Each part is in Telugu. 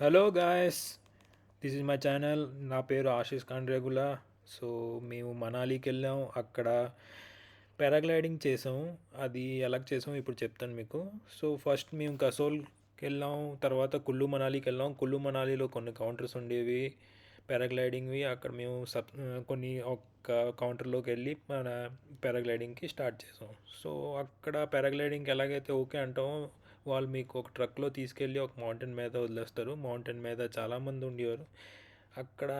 Hello guys, this is my channel. నా పేరు ఆశీష్ కాండ్రేగుల. సో మేము మనాలికి వెళ్ళాం. అక్కడ పారాగ్లైడింగ్ చేసాం. అది ఎలా చేసాం ఇప్పుడు చెప్తాను మీకు. సో ఫస్ట్ మేము కసోల్కి వెళ్ళాం, తర్వాత కుల్లు మనాలికి వెళ్ళాం. కుల్లు మనాలిలో కొన్ని కౌంటర్స్ ఉండేవి పారాగ్లైడింగ్వి. అక్కడ మేము కొన్ని ఒక కౌంటర్లోకి వెళ్ళి మన పారాగ్లైడింగ్కి స్టార్ట్ చేసాం. సో అక్కడ పారాగ్లైడింగ్కి ఎలాగైతే ఓకే అంటామో, వాళ్ళు మీకు ఒక ట్రక్లో తీసుకెళ్ళి ఒక మౌంటైన్ మీద వదిలేస్తారు. మౌంటైన్ మీద చాలామంది ఉండేవారు. అక్కడ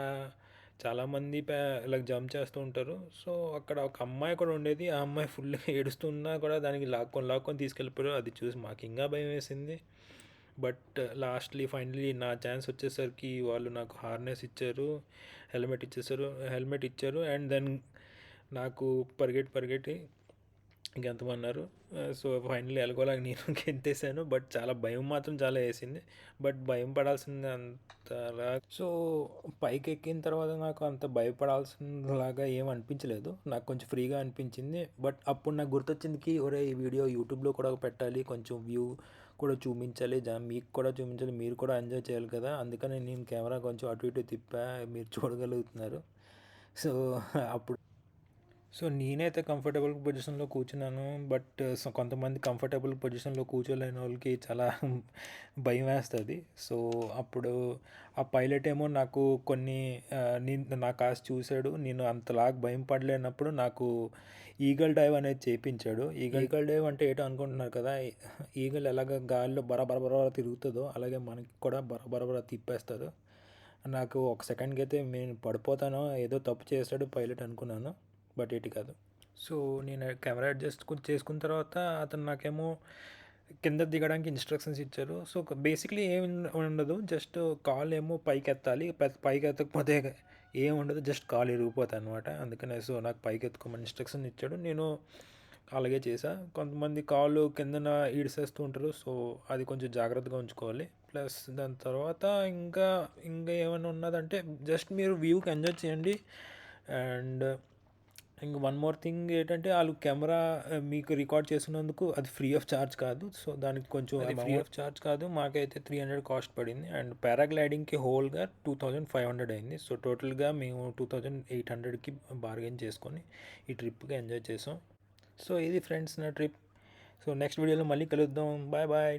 చాలామంది ఇలా జంప్ చేస్తూ ఉంటారు. సో అక్కడ ఒక అమ్మాయి కూడా ఉండేది. ఆ అమ్మాయి ఫుల్గా ఏడుస్తున్నా కూడా దానికి లాక్కొని లాక్కొని తీసుకెళ్ళిపోయారు. అది చూసి మాకు ఇంకా భయం వేసింది. బట్ లాస్ట్లీ ఫైనలీ నా ఛాన్స్ వచ్చేసరికి వాళ్ళు నాకు హార్నెస్ ఇచ్చారు, హెల్మెట్ ఇచ్చారు. అండ్ దెన్ నాకు పరిగెట్టి గెంతమన్నారు. సో ఫైనల్లీ ఎలాగోలాగా నేను గెంతేసాను. బట్ చాలా భయం మాత్రం చాలా వేసింది. బట్ భయం పడాల్సింది అంతలా. సో పైకి ఎక్కిన తర్వాత నాకు అంత భయపడాల్సిందిలాగా ఏం అనిపించలేదు. నాకు కొంచెం ఫ్రీగా అనిపించింది. బట్ అప్పుడు నాకు గుర్తొచ్చింది ఒరే ఈ వీడియో యూట్యూబ్లో కూడా పెట్టాలి, కొంచెం వ్యూ కూడా చూపించాలి, మీకు కూడా చూపించాలి, మీరు కూడా ఎంజాయ్ చేయాలి కదా. అందుకని నేను కెమెరా కొంచెం అటు ఇటు తిప్పా, మీరు చూడగలుగుతున్నారు. సో అప్పుడు నేనైతే కంఫర్టబుల్ పొజిషన్లో కూర్చున్నాను. బట్ కొంతమంది కంఫర్టబుల్ పొజిషన్లో కూర్చోలేని వాళ్ళకి చాలా భయం వేస్తుంది. సో అప్పుడు ఆ పైలట్ ఏమో నాకు కొన్ని నా కాస్త చూశాడు. నేను అంతలాగా భయం పడలేనప్పుడు నాకు ఈగల్ డైవ్ అనేది చేయించాడు. ఈగల్ డైవ్ అంటే ఏంటో అనుకుంటున్నారు కదా. ఈగల్ ఎలాగ గాలిలో బరబర తిరుగుతుందో అలాగే మనకి కూడా బరబర తిప్పేస్తారు. నాకు ఒక సెకండ్కి అయితే నేను పడిపోతానో ఏదో తప్పు చేస్తాడు పైలట్ అనుకున్నాను. బట్ ఎటు కాదు. సో నేను కెమెరా అడ్జస్ట్ చేసుకున్న తర్వాత అతను నాకేమో కింద దిగడానికి ఇన్స్ట్రక్షన్స్ ఇచ్చారు. సో బేసిక్లీ ఏం ఉండదు, జస్ట్ కాల్ ఏమో పైకి ఎత్తాలి. పైకి ఎత్తకపోతే ఏం ఉండదు, జస్ట్ కాల్ ఇరిగిపోతాయి అనమాట. అందుకనే సో నాకు పైకి ఎత్తుకోమని ఇన్స్ట్రక్షన్ ఇచ్చాడు. నేను అలాగే చేసా. కొంతమంది కాళ్ళు కిందన ఈడ్చేస్తూ ఉంటారు. సో అది కొంచెం జాగ్రత్తగా ఉంచుకోవాలి. ప్లస్ దాని తర్వాత ఇంకా ఏమైనా ఉన్నదంటే జస్ట్ మీరు వ్యూకి ఎంజాయ్ చేయండి. అండ్ ఇంక వన్ మోర్ థింగ్ ఏంటంటే వాళ్ళు కెమెరా మీకు రికార్డ్ చేసినందుకు అది ఫ్రీ ఆఫ్ ఛార్జ్ కాదు. సో దానికి కొంచెం అది ఫ్రీ ఆఫ్ ఛార్జ్ కాదు. మాకైతే 300 కాస్ట్ పడింది. అండ్ పారాగ్లైడింగ్కి హోల్గా 2500 అయింది. సో టోటల్గా మేము 2800కి బార్గెన్ చేసుకొని ఈ ట్రిప్కి ఎంజాయ్ చేసాం. సో ఇది ఫ్రెండ్స్ నా ట్రిప్. సో నెక్స్ట్ వీడియోలో మళ్ళీ కలుద్దాం. Bye bye.